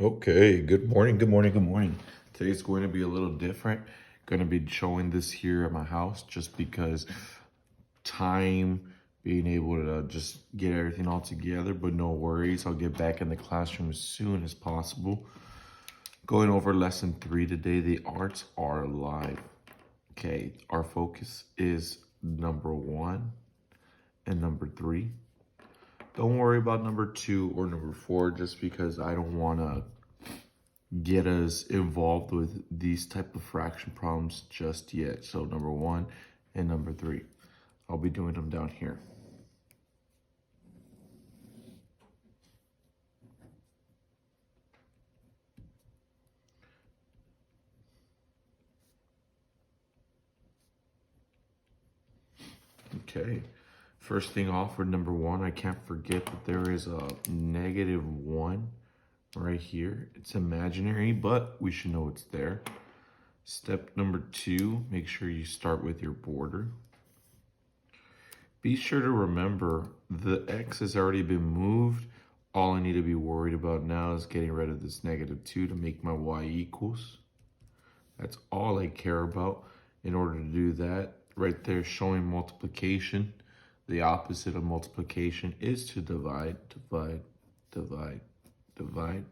Okay, good morning, good morning, good morning. Today's going to be a little different. Going to be showing this here at my house just because time, being able to just get everything all together, but no worries. I'll get back in the classroom as soon as possible. Going over lesson 3 today, the arts are alive. Okay, our focus is number 1 and number 3. Don't worry about number 2 or number 4 just because I don't want to get us involved with these type of fraction problems just yet. So number 1 and number 3, I'll be doing them down here. Okay, first thing off for number 1, I can't forget that there is a -1 right here. It's imaginary, but we should know it's there. Step number 2, make sure you start with your border. Be sure to remember the x has already been moved. All I need to be worried about now is getting rid of this -2 to make my y equals. That's all I care about. In order to do that, right there showing multiplication, the opposite of multiplication is to divide, divide, divide, divide.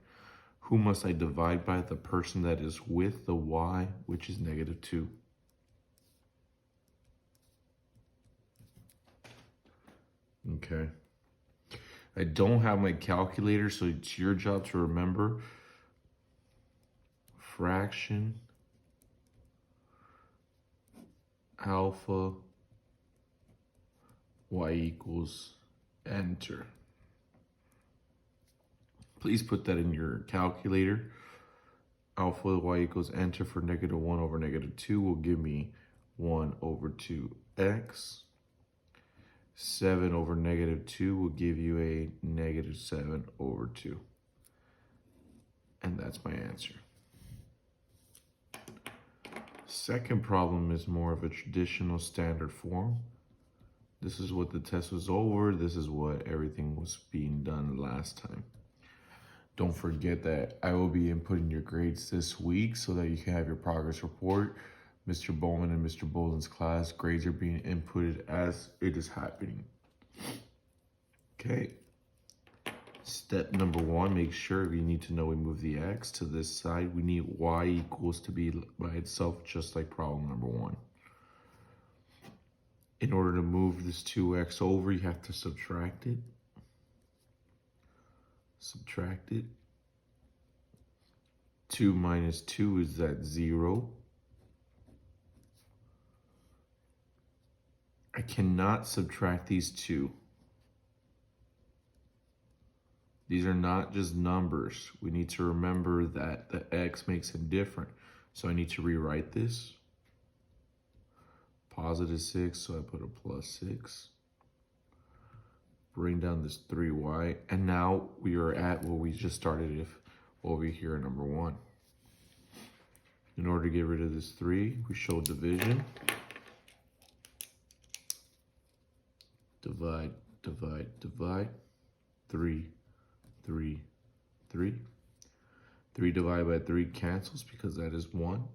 Who must I divide by? The person that is with the y, which is -2. Okay. I don't have my calculator, so it's your job to remember fraction alpha y equals enter. Please put that in your calculator. Alpha y equals enter for -1 over -2 will give me 1 over 2x. 7 over -2 will give you a -7 over 2. And that's my answer. Second problem is more of a traditional standard form. This is what the test was over. This is what everything was being done last time. Don't forget that I will be inputting your grades this week so that you can have your progress report. Mr. Bowman and Mr. Boland's class, grades are being inputted as it is happening. Okay. Step number 1, make sure you need to know we move the x to this side. We need y equals to be by itself, just like problem number 1. In order to move this 2x over, you have to subtract it. Subtract it. 2 minus 2 is that 0. I cannot subtract these two. These are not just numbers. We need to remember that the x makes them different. So I need to rewrite this. +6, so I put a +6. Bring down this 3y. And now we are at what we just started over here at number 1. In order to get rid of this 3, we show division. Divide, divide, divide. 3, 3, 3. 3 divided by 3 cancels because that is 1.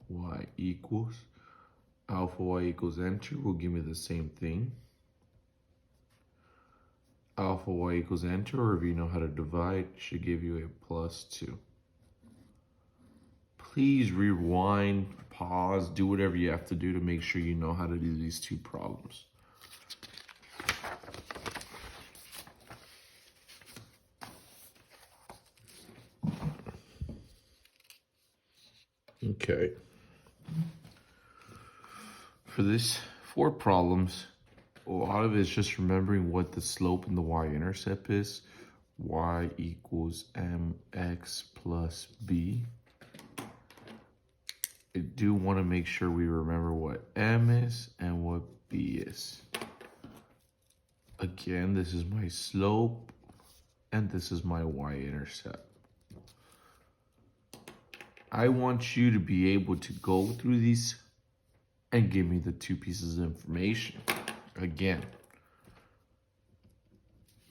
Y equals. Alpha y equals enter will give me the same thing. Alpha y equals enter, or if you know how to divide, should give you a +2. Please rewind, pause, do whatever you have to do to make sure you know how to do these two problems. Okay. For this 4 problems, a lot of it is just remembering what the slope and the y-intercept is. Y equals mx plus b. I do want to make sure we remember what m is and what b is. Again, this is my slope and this is my y-intercept. I want you to be able to go through these and give me the 2 pieces of information. Again,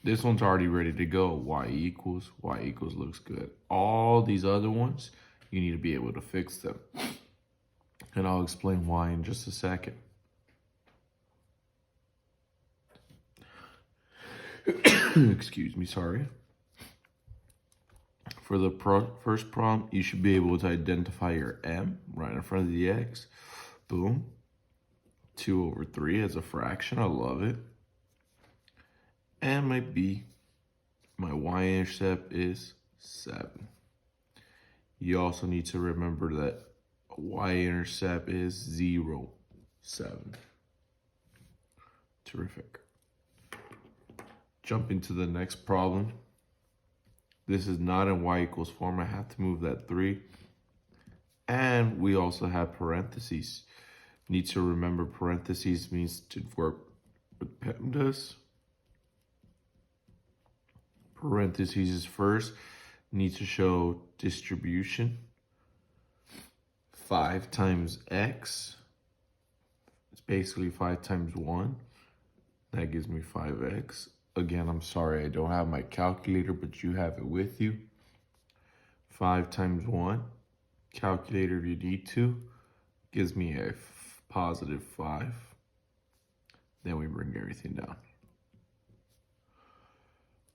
This one's already ready to go. Y equals looks good. All these other ones, you need to be able to fix them. And I'll explain why in just a second. Excuse me, sorry. For the first problem, you should be able to identify your m right in front of the x. Boom. 2/3 as a fraction. I love it. And my b, my y-intercept is 7. You also need to remember that y-intercept is 0, 7. Terrific. Jump into the next problem. This is not in y equals form. I have to move that 3. And we also have parentheses. Need to remember parentheses means to work with PEMDAS. Parentheses is first. Need to show distribution. 5 times x. It's basically 5 times 1. That gives me 5x. Again, I'm sorry I don't have my calculator, but you have it with you. 5 times 1. Calculator if you need to. Gives me a positive 5. Then we bring everything down.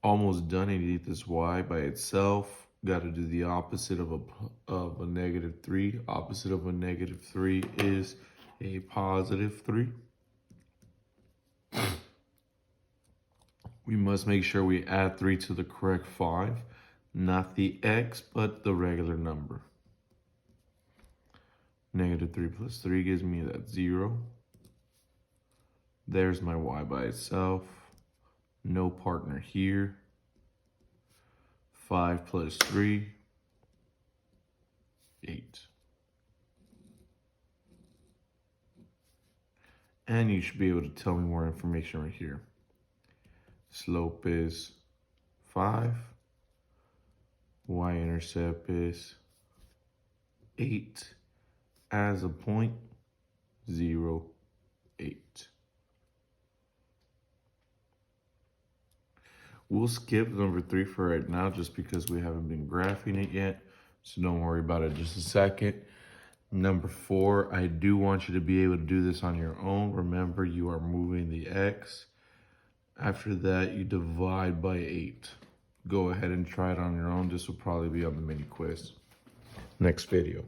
Almost done. I need this y by itself. Got to do the opposite of a negative 3. Opposite of a negative 3 is a positive 3. We must make sure we add 3 to the correct 5. Not the x, but the regular number. Negative 3 plus 3 gives me that 0. There's my y by itself. No partner here. 5 plus 3, 8. And you should be able to tell me more information right here. Slope is 5. Y-intercept is 8. As a point, 0, 8. We'll skip number 3 for right now just because we haven't been graphing it yet. So don't worry about it just a second. Number 4, I do want you to be able to do this on your own. Remember, you are moving the x. After that, you divide by 8. Go ahead and try it on your own. This will probably be on the mini quiz. Next video.